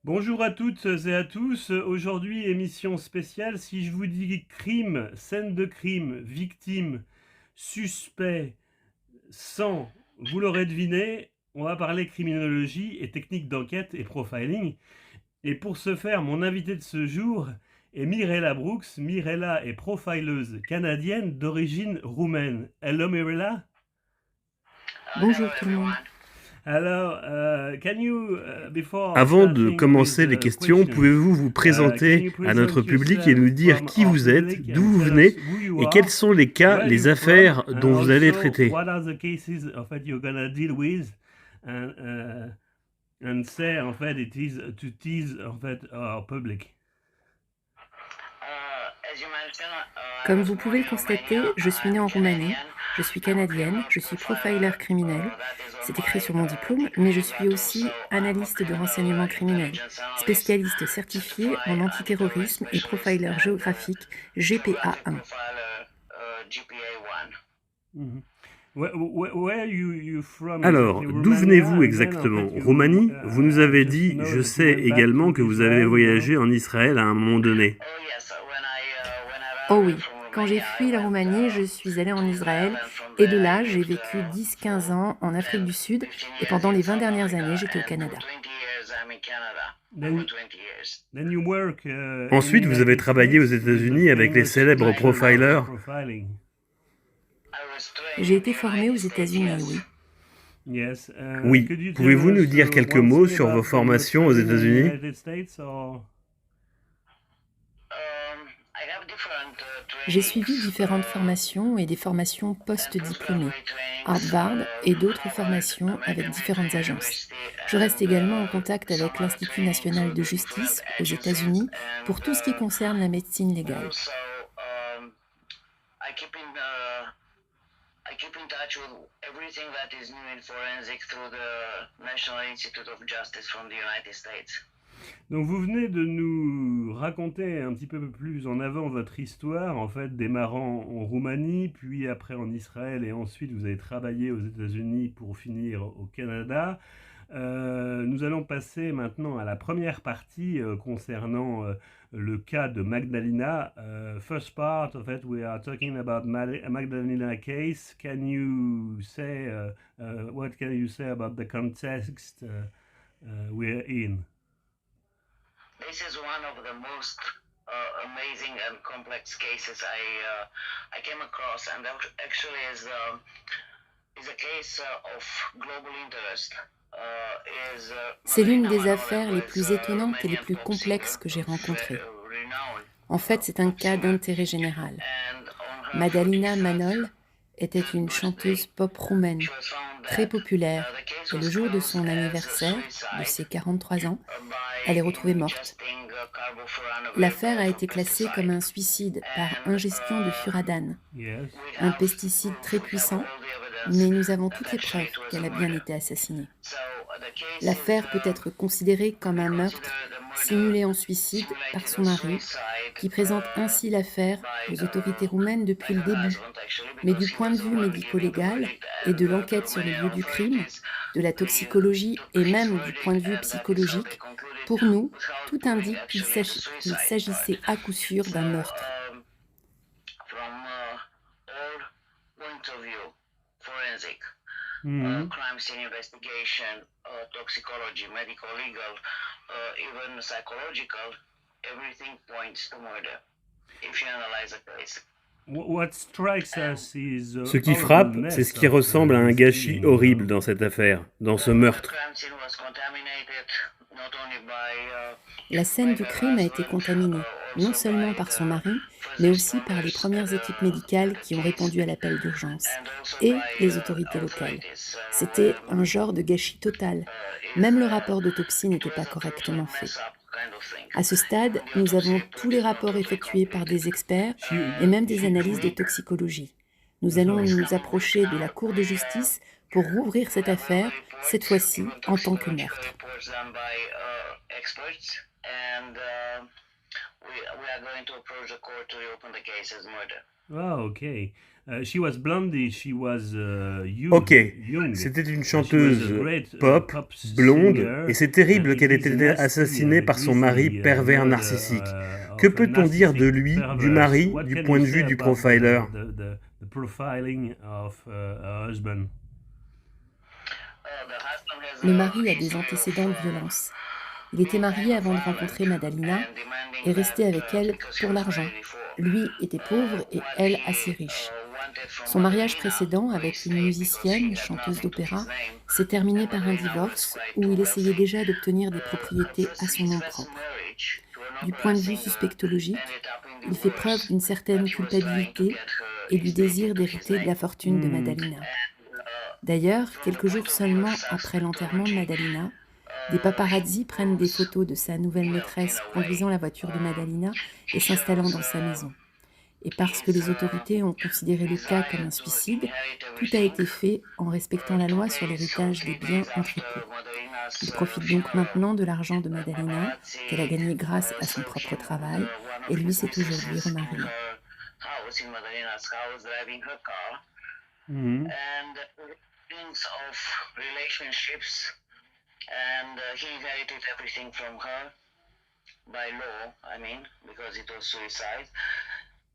Bonjour à toutes et à tous. Aujourd'hui, émission spéciale. Si je vous dis crime, scène de crime, victime, suspect, sang, vous l'aurez deviné, on va parler criminologie et techniques d'enquête et profiling. Et pour ce faire, mon invité de ce jour est Mirella Brooks. Mirella est profileuse canadienne d'origine roumaine. Hello Mirella. Bonjour tout le monde. Alors, before Avant de starting with commencer les the questions, questions, pouvez-vous vous can présenter you à notre present public et yourself nous dire from qui our vous êtes, public d'où and vous tell us venez who you et quels are, sont les cas, where les you're from, affaires and dont vous allez also traiter? what are the cases of that you're gonna deal with, and, say en fait it is to tease en fait our public. Comme vous pouvez le constater, je suis née en Roumanie, je suis canadienne, je suis profiler criminel. C'est écrit sur mon diplôme, mais je suis aussi analyste de renseignement criminel, spécialiste certifié en antiterrorisme et profiler géographique GPA1. Mhm. Where you from Alors, exactly? d'où Romania, venez-vous and then en exactement? fait Roumanie? Vous nous I avez just dit, know je that you sais went back également to que vous avez Israel, no? voyagé en Israël à un moment donné. Oh oui, quand j'ai fui la Roumanie, je suis allée en Israël et de là, j'ai vécu 10-15 ans en Afrique du Sud et pendant les 20 dernières années, j'étais au Canada. Then you work in the Ensuite, vous avez United travaillé aux States with the États-Unis avec les famous célèbres method profilers. of profiling. J'ai été formée aux États-Unis, oui. Yes. Oui, Could you tell pouvez-vous nous us dire quelques one mots thing sur vos about your formations aux studying in the États-Unis? United States, or? J'ai suivi différentes formations et des formations post-diplômées, Harvard et d'autres formations avec différentes agences. Je reste également en contact avec l'Institut national de justice aux États-Unis pour tout ce qui concerne la médecine légale. I keep in touch with everything that is new in forensics through the National Institute of Justice from the United States. Donc vous venez de nous raconter un petit peu plus en avant votre histoire, en fait, démarrant en Roumanie, puis après en Israël, et ensuite vous avez travaillé aux États-Unis pour finir au Canada. Nous allons passer maintenant à la première partie concernant le cas de Magdalena. First part of it, we are talking about Magdalena case. Can you say, what can you say about the context we're in? This is one of the most amazing and complex cases I came across, and actually is a case of global interest. C'est l'une des affaires les plus étonnantes et les plus complexes que j'ai rencontrées. En fait, c'est un cas d'intérêt général. Madalina Manol était une chanteuse pop roumaine, très populaire, et le jour de son anniversaire, de ses 43 ans, elle est retrouvée morte. L'affaire a été classée comme un suicide par ingestion de furadane, un pesticide très puissant, mais nous avons toutes les preuves qu'elle a bien été assassinée. L'affaire peut être considérée comme un meurtre simulé en suicide par son mari, qui présente ainsi l'affaire aux autorités roumaines depuis le début. Mais du point de vue médico-légal et de l'enquête sur les lieux du crime, de la toxicologie et même du point de vue psychologique, pour nous, tout indique qu'il s'agissait à coup sûr d'un meurtre. Crime scene investigation, toxicology, medical, legal, even psychological, everything points to murder. If you analyze a case. What strikes us is Ce qui frappe, c'est ce qui ressemble à un gâchis horrible dans cette affaire, dans ce meurtre. La scène du crime a été contaminée, non seulement par son mari, mais aussi par les premières équipes médicales qui ont répondu à l'appel d'urgence, et les autorités locales. C'était un genre de gâchis total. Même le rapport d'autopsie n'était pas correctement fait. À ce stade, nous avons tous les rapports effectués par des experts et même des analyses de toxicologie. Nous allons nous approcher de la Cour de justice pour rouvrir cette affaire, cette fois-ci en tant que meurtre. Ah, okay. She was Blondie, she was Ok, young. c'était une She was a chanteuse great pop, pop blonde, singer, et c'est and terrible it qu'elle ait is a été nasty assassinée and par son mari grisly pervers murder narcissique. Que of a peut-on dire de narcissistic lui, du perverse. mari, What du can point you de vue say du about profiler? the profiling of her husband? The husband has Le a mari a des history antécédents de of violence. Il était marié avant de rencontrer Madalina and demanding et resté avec that, elle because he pour was l'argent. married before, Lui était pauvre et what elle he assez riche. wanted from Son mariage Madalina, précédent to avec his une name, because musicienne, he had chanteuse nothing to his d'opéra, name, s'est terminé and par un Madalina was divorce quite où il essayait wealthy. déjà d'obtenir des propriétés à son nom His first propre. marriage to an Du opera point de vue singer suspectologique, ended up in il fait preuve divorce, d'une certaine but he was trying to culpabilité get her et du estate désir into his d'hériter de name. la fortune de Hmm. Madalina. And D'ailleurs, from the quelques jours point of view of seulement après l'enterrement de suspectology, Madalina, des paparazzi prennent des photos de sa nouvelle in maîtresse a conduisant way, la voiture de Madalina he et s'installant shows dans sa maison. Et parce que les autorités ont considéré le cas comme un desire to suicide, inherit tout a everything. été fait en respectant la 2 loi sur days or l'héritage 3 des days biens entre after époux. Madalina's Il profite donc funeral, maintenant de l'argent de Madalina, qu'elle a paparazzi gagné grâce à son served propre him travail, one et of lui his s'est aujourd'hui mistresses in remarié. her house, in Madalina's house, driving her car. Mhm. And things of relationships, and he inherited everything from her by law, I mean, because it was suicide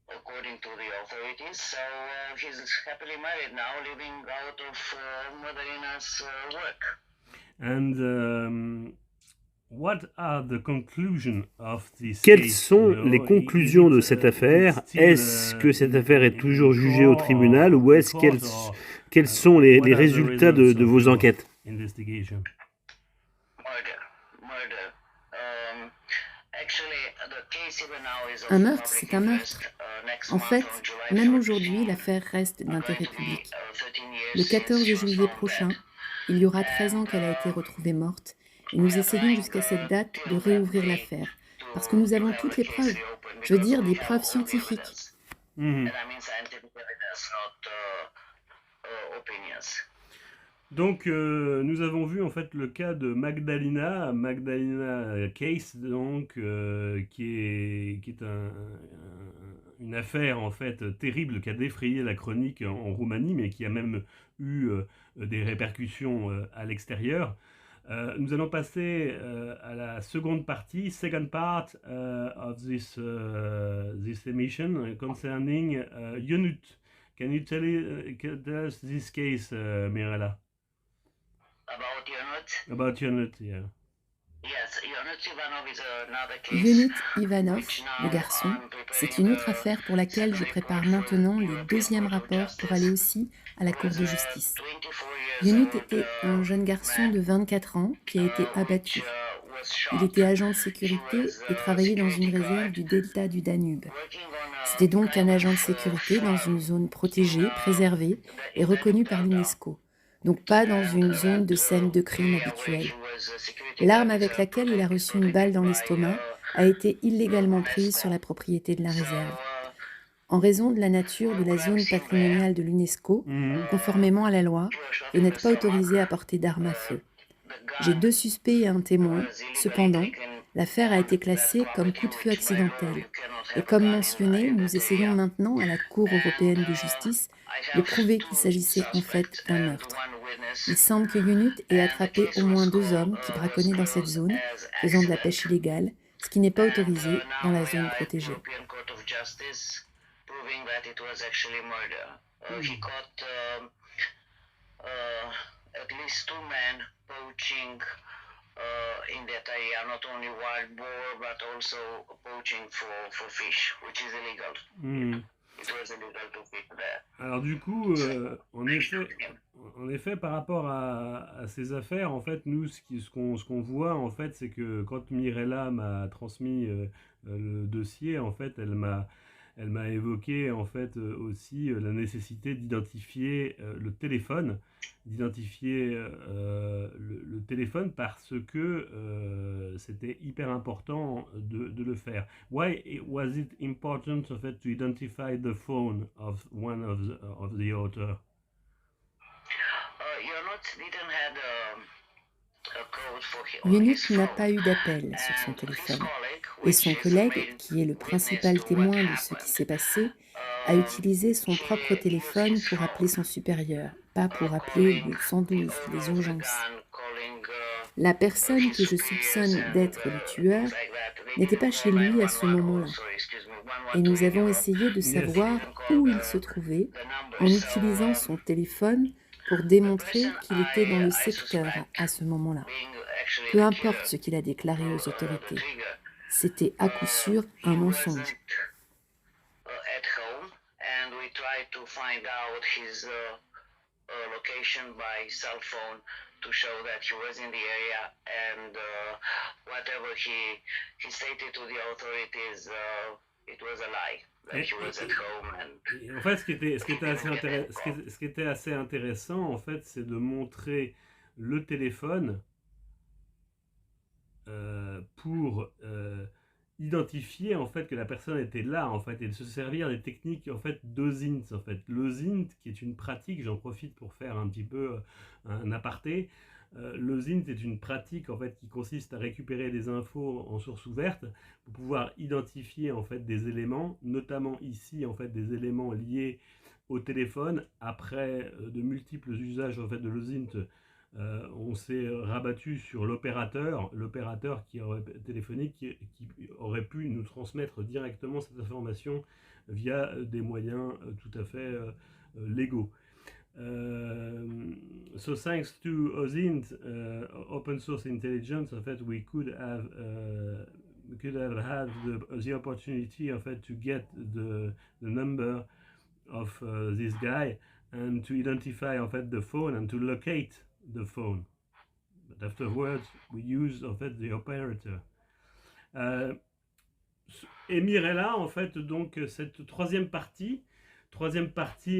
according to the authorities. So he's happily married now, living out of Madalina's work. And what are the conclusions of this Quelles case? sont les conclusions de cette affaire? Est-ce que cette affaire est toujours jugée au tribunal ou est-ce quels sont les résultats de vos enquêtes? Investigation. Murder. Actually, the case even now is of Un meurtre, public c'est un meurtre. interest. Next En month, fait, on July même 14th, aujourd'hui, l'affaire reste going d'intérêt to be, public. 13 years Le since 14 she was juillet found prochain, dead. il y aura 13 ans qu'elle a été retrouvée morte, et nous essayons jusqu'à cette date de réouvrir l'affaire, parce que nous avons toutes les preuves, je veux dire des preuves scientifiques. Mhm. And I mean scientific evidence, not opinions. Donc, nous avons vu en fait le cas de Magdalena Case, donc, qui est une affaire en fait terrible qui a défrayé la chronique en Roumanie, mais qui a même eu des répercussions à l'extérieur. Nous allons passer à la seconde partie, second part of this emission concerning Yonut. Can you tell us this case, Mirella? About Yonut? About Yonut, yeah. Yes, Yonut Ivanov is another case. Yonut Ivanov, which now le garçon, I'm preparing c'est une autre a affaire pour laquelle je second prépare report maintenant for les European deuxièmes Court of rapports pour Justice. aller aussi à la He Cour was de a justice. 24 years Yonut old, était un jeune garçon de 24 ans qui a été abattu. was Il shot. était agent de sécurité et travaillait dans une réserve du delta du Danube. Working on a C'était donc un kind agent de of, sécurité dans farm une zone protégée, préservée the et reconnue par Delta. l'UNESCO, donc pas dans une zone de scène de crime Area where habituelle. he was a security L'arme guard is, avec laquelle il a protected- reçu une balle dans protected by, l'estomac a été illégalement prise sur la propriété de la so, réserve. En raison de la nature de la zone patrimoniale de l'UNESCO, Mhm. conformément à la loi, he was shot vous in n'êtes the pas stomach. autorisé à porter d'armes à feu. The J'ai gun 2 suspects et un témoin. was illegally Cependant, taken l'affaire a été on classée that comme property, coup de feu which by law accidentel. you cannot Et have comme a gun mentionné, in nous that essayons area. maintenant à la Cour européenne de justice I de have prouver 2 qu'il s'agissait en fait suspects d'un and meurtre. 1 witness. Il semble que Yonut ait And attrapé the case au moins was 2 called, hommes qui braconnaient dans cette was zone, closed as faisant de la accident. pêche illégale, ce qui n'est pas autorisé And, dans now la we zone are at protégée. European Court of Justice, proving that it was actually murder. He caught at least 2 men poaching in that area, not only wild boar, but also poaching for fish, which is illegal. Mhm. It was illegal to fish there. Alors du coup, en effet, par rapport à ces affaires, en fait, nous, ce qu'on voit, en fait, c'est que quand Mirella m'a transmis le dossier, en fait, elle m'a évoqué, en fait, aussi la nécessité d'identifier le téléphone, le téléphone parce que c'était hyper important de le faire. Was it important of it to identify the phone of one of the author? Yonut didn't have a code for Yonut n'a pas eu d'appel sur son téléphone. Et son collègue, qui est le principal témoin de ce qui s'est passé, à utiliser son propre téléphone pour appeler son supérieur, pas pour appeler le 112, les urgences. La personne que je soupçonne d'être le tueur n'était pas chez lui à ce moment-là. Et nous avons essayé de savoir où il se trouvait en utilisant son téléphone pour démontrer qu'il était dans le secteur à ce moment-là. Peu importe ce qu'il a déclaré aux autorités, c'était à coup sûr un mensonge. To show that he was in the area and whatever he stated to the authorities, it was a lie. That he was at home and... En fait, ce qui était assez intéressant, en fait, c'est de montrer le téléphone pour identifier en fait que la personne était là en fait et de se servir des techniques en fait d'OSINT en fait. L'OSINT qui est une pratique, j'en profite pour faire un petit peu un aparté. L'OSINT est une pratique en fait qui consiste à récupérer des infos en source ouverte pour pouvoir identifier en fait des éléments, notamment ici en fait des éléments liés au téléphone. Après de multiples usages en fait de l'OSINT, on s'est rabattu sur l'opérateur qui aurait téléphonique qui aurait pu nous transmettre directement cette information via des moyens tout à fait légaux. So thanks to OSINT, open source intelligence, en fait, we could have had the opportunity en fait to get the number of this guy and to identify en fait the phone and to locate the phone. But afterwards, we use en fait the operator. Et Mirella, en fait, donc cette troisième partie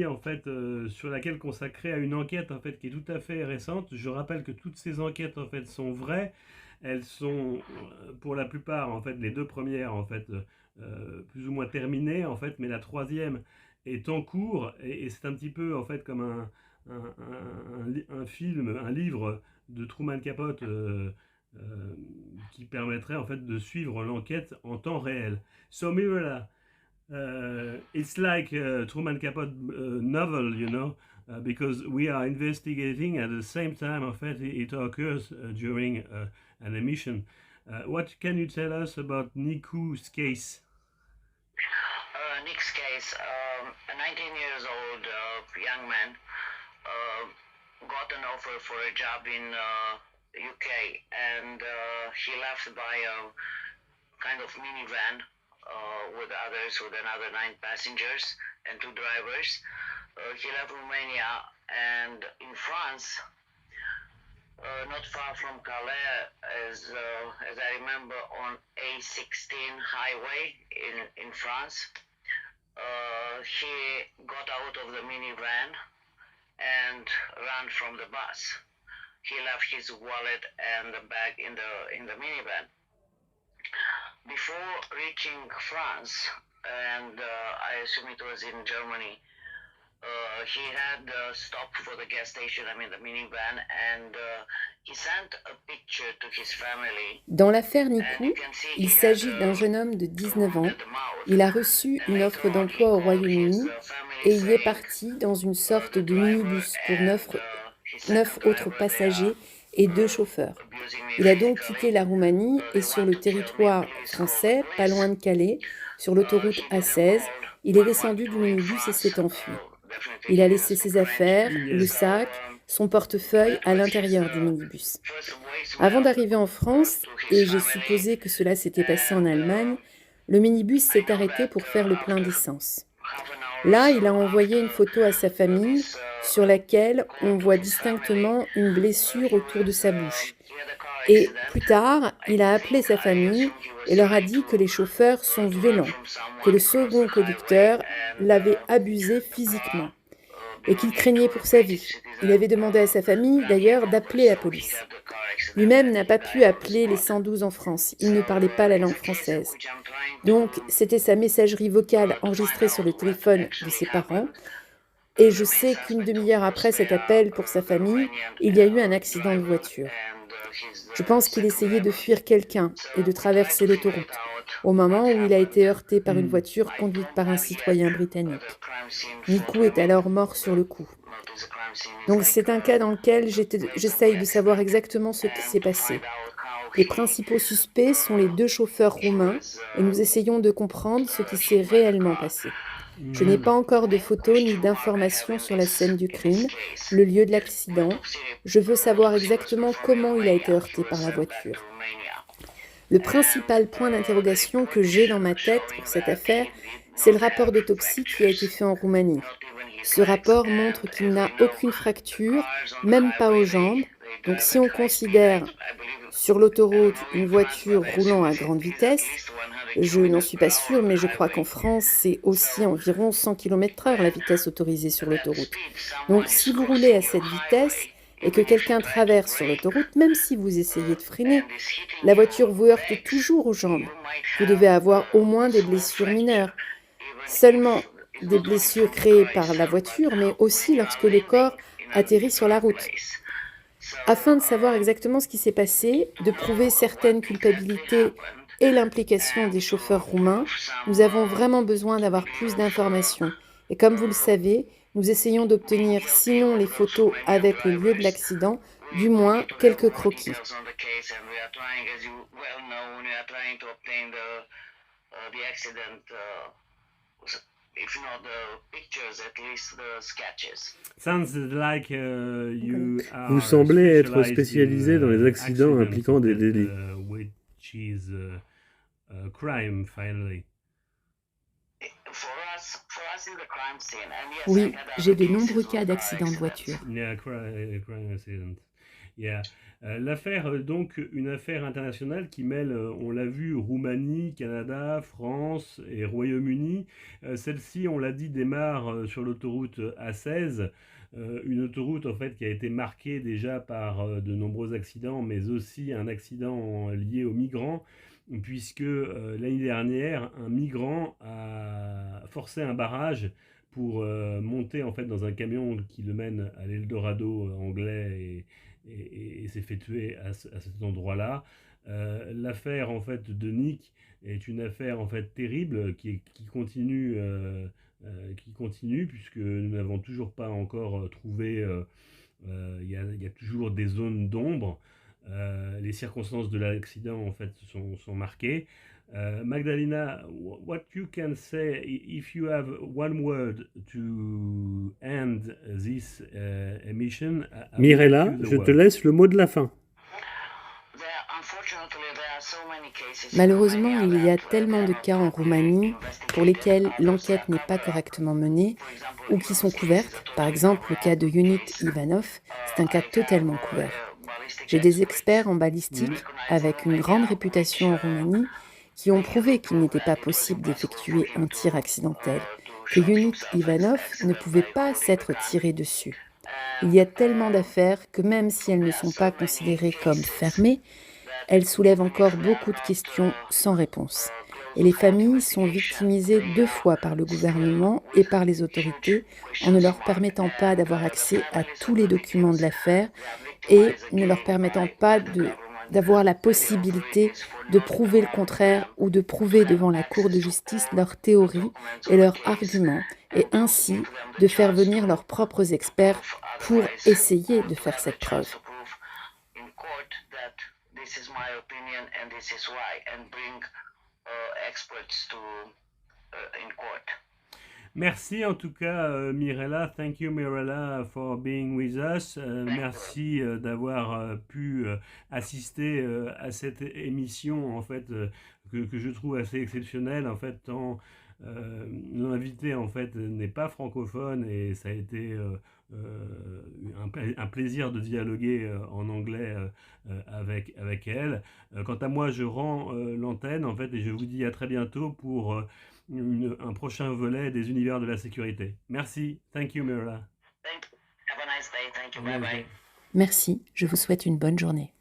en fait sur laquelle consacrée à une enquête en fait qui est tout à fait récente. Je rappelle que toutes ces enquêtes en fait sont vraies. Elles sont pour la plupart en fait les deux premières en fait plus ou moins terminées en fait, mais la troisième est en cours et c'est un petit peu en fait comme un film, un livre de Truman Capote qui permettrait en fait de suivre l'enquête en temps réel. So Mirella, it's like a Truman Capote novel, you know, because we are investigating at the same time of it occurs during an emission. What can you tell us about Niku's case? Nick's case, a 19 years old young man got an offer for a job in UK and he left by a kind of minivan with another 9 passengers and 2 drivers. He left Romania and in France, not far from Calais, as I remember, on A16 highway in France, he got out of the minivan and ran from the bus. He left his wallet and the bag in the minivan. Before reaching France, and I assume it was in Germany, he had stopped for the gas station, the minivan, and he sent a picture to his family. Dans l'affaire Niku, il s'agit d'un jeune homme de 19 ans. Il a reçu une offre d'emploi au Royaume-Uni et y est parti dans une sorte de minibus pour 9 autres passagers et 2 chauffeurs. Il a donc quitté la Roumanie et sur le territoire français, pas loin de Calais, sur l'autoroute A16, il est descendu du minibus et s'est enfui. Il a laissé ses affaires, le sac, son portefeuille à l'intérieur du minibus. Avant d'arriver en France, et j'ai supposé que cela s'était passé en Allemagne, le minibus s'est arrêté pour faire le plein d'essence. Là, il a envoyé une photo à sa famille sur laquelle on voit distinctement une blessure autour de sa bouche. Et plus tard, il a appelé sa famille et leur a dit que les chauffeurs sont violents, que le second conducteur l'avait abusé physiquement et qu'il craignait pour sa vie. Il avait demandé à sa famille, d'ailleurs, d'appeler la police. Lui-même n'a pas pu appeler les 112 en France. Il ne parlait pas la langue française. Donc, c'était sa messagerie vocale enregistrée sur le téléphone de ses parents. Et je sais qu'une demi-heure après cet appel pour sa famille, il y a eu un accident de voiture. Je pense qu'il essayait de fuir quelqu'un et de traverser l'autoroute. au moment où il a été heurté par une voiture conduite par un citoyen britannique. Nikou est alors mort sur le coup. Donc c'est un cas dans lequel j'essaye de savoir exactement ce qui s'est passé. Les principaux suspects sont les 2 chauffeurs roumains et nous essayons de comprendre ce qui s'est réellement passé. Je n'ai pas encore de photos ni d'informations sur la scène du crime, le lieu de l'accident. Je veux savoir exactement comment il a été heurté par la voiture. Le principal point d'interrogation que j'ai dans ma tête pour cette affaire, c'est le rapport d'autopsie qui a été fait en Roumanie. Ce rapport montre qu'il n'a aucune fracture, même pas aux jambes. Donc si on considère sur l'autoroute une voiture roulant à grande vitesse, je n'en suis pas sûre, mais je crois qu'en France, c'est aussi environ 100 km/h la vitesse autorisée sur l'autoroute. Donc si vous roulez à cette vitesse et que quelqu'un traverse sur l'autoroute, même si vous essayez de freiner, la voiture vous heurte toujours aux jambes. Vous devez avoir au moins des blessures mineures. Seulement des blessures créées par la voiture, mais aussi lorsque le corps atterrit sur la route. Afin de savoir exactement ce qui s'est passé, de prouver certaines culpabilités et l'implication des chauffeurs roumains, nous avons vraiment besoin d'avoir plus d'informations. Et comme vous le savez, nous essayons d'obtenir, sinon les photos avec le lieu de l'accident, du moins quelques croquis. Vous semblez être spécialisé dans les accidents impliquant des délits. Oui, j'ai de nombreux cas d'accidents de voiture. L'affaire, donc, une affaire internationale qui mêle, on l'a vu, Roumanie, Canada, France et Royaume-Uni. Celle-ci, on l'a dit, démarre sur l'autoroute A16, une autoroute en fait qui a été marquée déjà par de nombreux accidents, mais aussi un accident lié aux migrants, puisque l'année dernière, un migrant a forcé un barrage pour monter en fait dans un camion qui le mène à l'Eldorado anglais et s'est fait tuer à cet endroit-là. L'affaire en fait de Nick est une affaire en fait terrible qui continue puisque nous n'avons toujours pas encore trouvé. Il y a toujours des zones d'ombre. Les circonstances de l'accident en fait sont marquées. Magdalena, what you can say if you have one word to end this emission? Mirella, je te laisse le mot de la fin. Malheureusement, il y a tellement de cas en Roumanie pour lesquels l'enquête n'est pas correctement menée ou qui sont couvertes. Par exemple, le cas de Yunit Ivanov, c'est un cas totalement couvert. J'ai des experts en balistique avec une grande réputation en Roumanie qui ont prouvé qu'il n'était pas possible d'effectuer un tir accidentel, que Yunit Ivanov ne pouvait pas s'être tiré dessus. Il y a tellement d'affaires que même si elles ne sont pas considérées comme fermées, elles soulèvent encore beaucoup de questions sans réponse. Et les familles sont victimisées 2 fois par le gouvernement et par les autorités en ne leur permettant pas d'avoir accès à tous les documents de l'affaire et ne leur permettant pas d'avoir la possibilité de prouver le contraire ou de prouver devant la Cour de justice leurs théories et leurs arguments et ainsi de faire venir leurs propres experts pour essayer de faire cette preuve. Merci en tout cas Mirella, thank you Mirella for being with us. Merci d'avoir pu assister à cette émission en fait que je trouve assez exceptionnelle en fait tant l'invité en fait n'est pas francophone et ça a été un plaisir de dialoguer en anglais avec elle. Quant à moi, je rends l'antenne en fait et je vous dis à très bientôt pour un prochain volet des univers de la sécurité. Merci. Thank you, Mirella. Have a nice day. Thank you. Bye bye. Merci, je vous souhaite une bonne journée.